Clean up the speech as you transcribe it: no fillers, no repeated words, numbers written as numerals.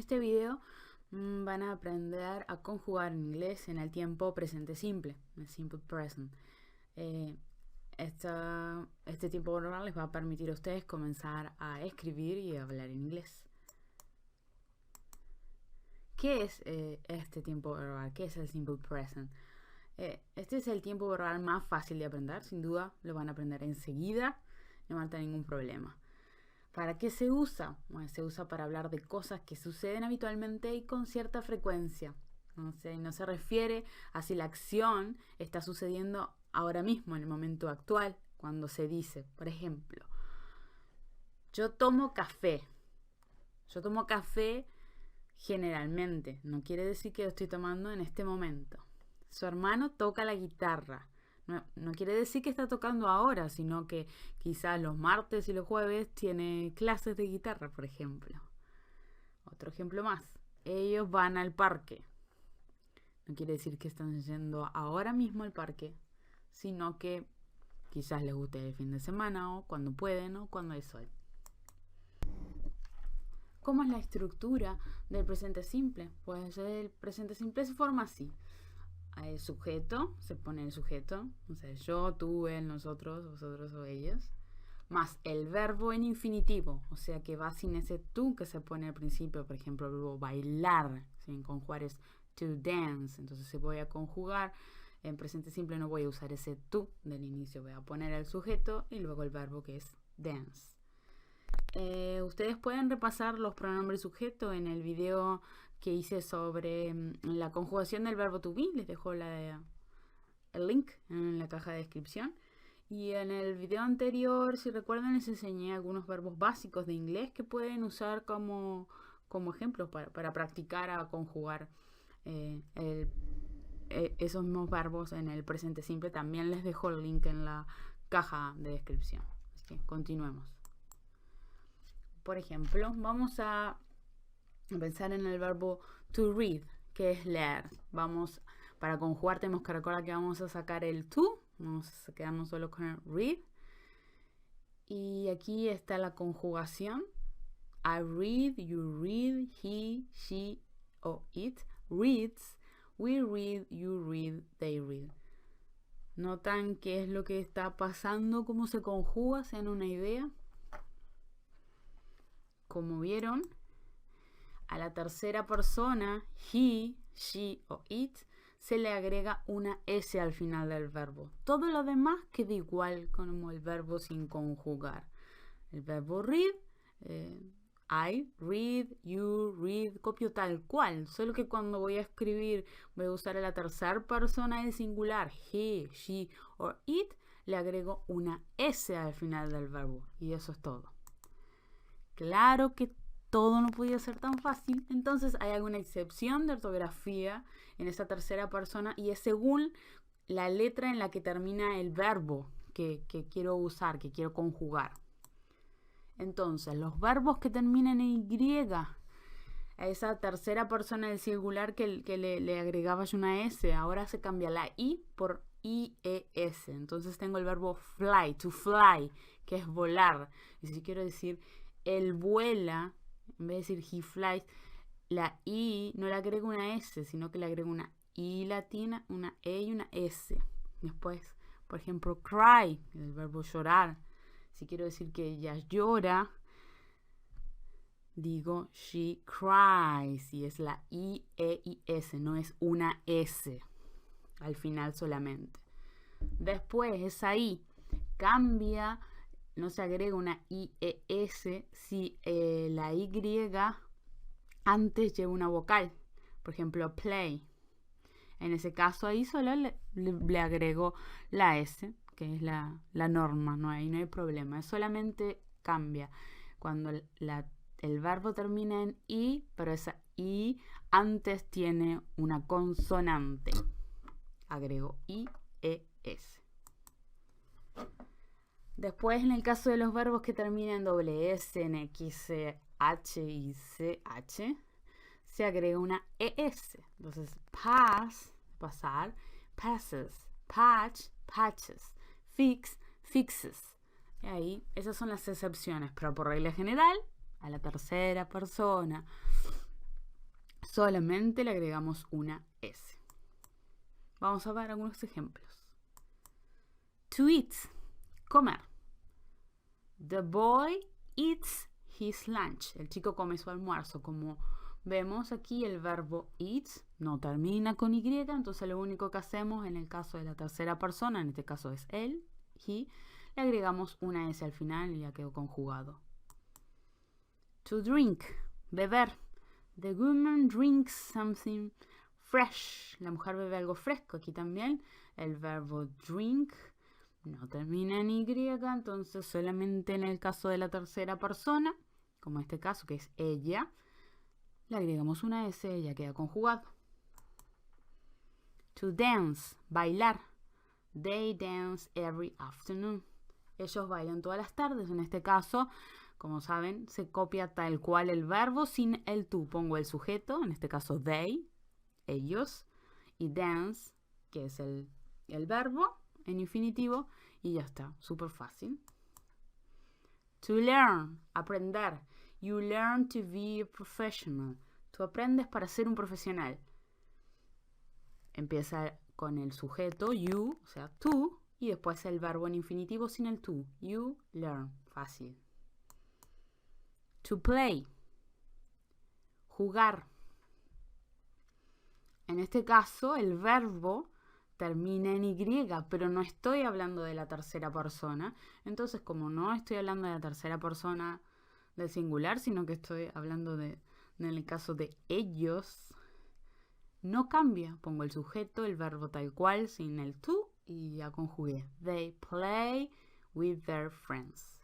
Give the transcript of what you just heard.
este video van a aprender a conjugar en inglés en el tiempo presente simple, el simple present. Este tiempo verbal les va a permitir a ustedes comenzar a escribir y a hablar en inglés. ¿Qué es este tiempo verbal? ¿Qué es el simple present? Este es el tiempo verbal más fácil de aprender, sin duda lo van a aprender enseguida, no van a tener ningún problema. ¿Para qué se usa? Bueno, se usa para hablar de cosas que suceden habitualmente y con cierta frecuencia. No se refiere a si la acción está sucediendo ahora mismo, en el momento actual, cuando se dice, por ejemplo, yo tomo café. Yo tomo café generalmente, no quiere decir que lo estoy tomando en este momento. Su hermano toca la guitarra. No quiere decir que está tocando ahora, sino que quizás los martes y los jueves tiene clases de guitarra, por ejemplo. Otro ejemplo más. Ellos van al parque. No quiere decir que están yendo ahora mismo al parque, sino que quizás les guste el fin de semana o cuando pueden o cuando hay sol. ¿Cómo es la estructura del presente simple? Pues el presente simple se forma así. El sujeto, se pone el sujeto, o sea, yo, tú, él, nosotros, vosotros o ellos, más el verbo en infinitivo, o sea que va sin ese tú que se pone al principio, por ejemplo, el verbo bailar, sin conjugar es to dance, entonces si voy a conjugar en presente simple no voy a usar ese tú del inicio, voy a poner el sujeto y luego el verbo que es dance. Ustedes pueden repasar los pronombres sujeto en el video que hice sobre la conjugación del verbo to be. Les dejo el link en la caja de descripción. Y en el video anterior, si recuerdan, les enseñé algunos verbos básicos de inglés que pueden usar como ejemplos para practicar a conjugar esos mismos verbos en el presente simple. También les dejo el link en la caja de descripción. Así que continuemos. Por ejemplo, vamos a pensar en el verbo to read, que es leer. Para conjugar tenemos que recordar que vamos a sacar el to, vamos a quedarnos solo con el read. Y aquí está la conjugación. I read, you read, he, she o it reads, we read, you read, they read. ¿Notan qué es lo que está pasando? ¿Cómo se conjuga? ¿Se dan una idea? Como vieron, a la tercera persona, he, she o it, se le agrega una S al final del verbo. Todo lo demás queda igual como el verbo sin conjugar. El verbo read, I read, you read, copio tal cual. Solo que cuando voy a escribir voy a usar a la tercera persona del singular, he, she o it, le agrego una S al final del verbo. Y eso es todo. Claro que todo no podía ser tan fácil, entonces hay alguna excepción de ortografía en esa tercera persona y es según la letra en la que termina el verbo que quiero usar, que quiero conjugar. Entonces, los verbos que terminan en Y, a esa tercera persona del singular que le agregaba yo una S, ahora se cambia la I por IES. Entonces tengo el verbo fly, to fly, que es volar. Y si quiero decir él vuela, en vez de decir he flies, la I no le agrego una S, sino que le agrego una I latina, una E y una S. Después, por ejemplo, cry, el verbo llorar. Si quiero decir que ella llora, digo she cries, y es la I, E y S, no es una S al final solamente. Después, esa I cambia. No se agrega una IES si la Y antes lleva una vocal. Por ejemplo, play. En ese caso ahí solo le agrego la S, que es la norma. Ahí no hay problema. Solamente cambia cuando el verbo termina en I, pero esa I antes tiene una consonante. Agrego IES. Después, en el caso de los verbos que terminan en doble S, en X, H y CH, se agrega una ES. Entonces, pass, pasar, passes, patch, patches, fix, fixes. Y ahí, esas son las excepciones, pero por regla general, a la tercera persona solamente le agregamos una S. Vamos a ver algunos ejemplos. To eat, comer. The boy eats his lunch. El chico come su almuerzo. Como vemos aquí, el verbo eat no termina con Y, entonces lo único que hacemos en el caso de la tercera persona, en este caso es él, he, le agregamos una S al final y ya quedó conjugado. To drink, beber. The woman drinks something fresh. La mujer bebe algo fresco. Aquí también el verbo drink no termina en Y, entonces solamente en el caso de la tercera persona, como en este caso que es ella, le agregamos una S y ya queda conjugado. To dance, bailar. They dance every afternoon. Ellos bailan todas las tardes. En este caso, como saben, se copia tal cual el verbo sin el to. Pongo el sujeto, en este caso they, ellos, y dance, que es el verbo en infinitivo, y ya está, súper fácil. To learn, aprender. You learn to be a professional. Tú aprendes para ser un profesional. Empieza con el sujeto, you, o sea, tú, y después el verbo en infinitivo sin el to. You learn, fácil. To play, jugar. En este caso, el verbo termina en Y, pero no estoy hablando de la tercera persona. Entonces, como no estoy hablando de la tercera persona del singular, sino que estoy hablando en el caso de ellos, no cambia. Pongo el sujeto, el verbo tal cual, sin el to, y ya conjugué. They play with their friends.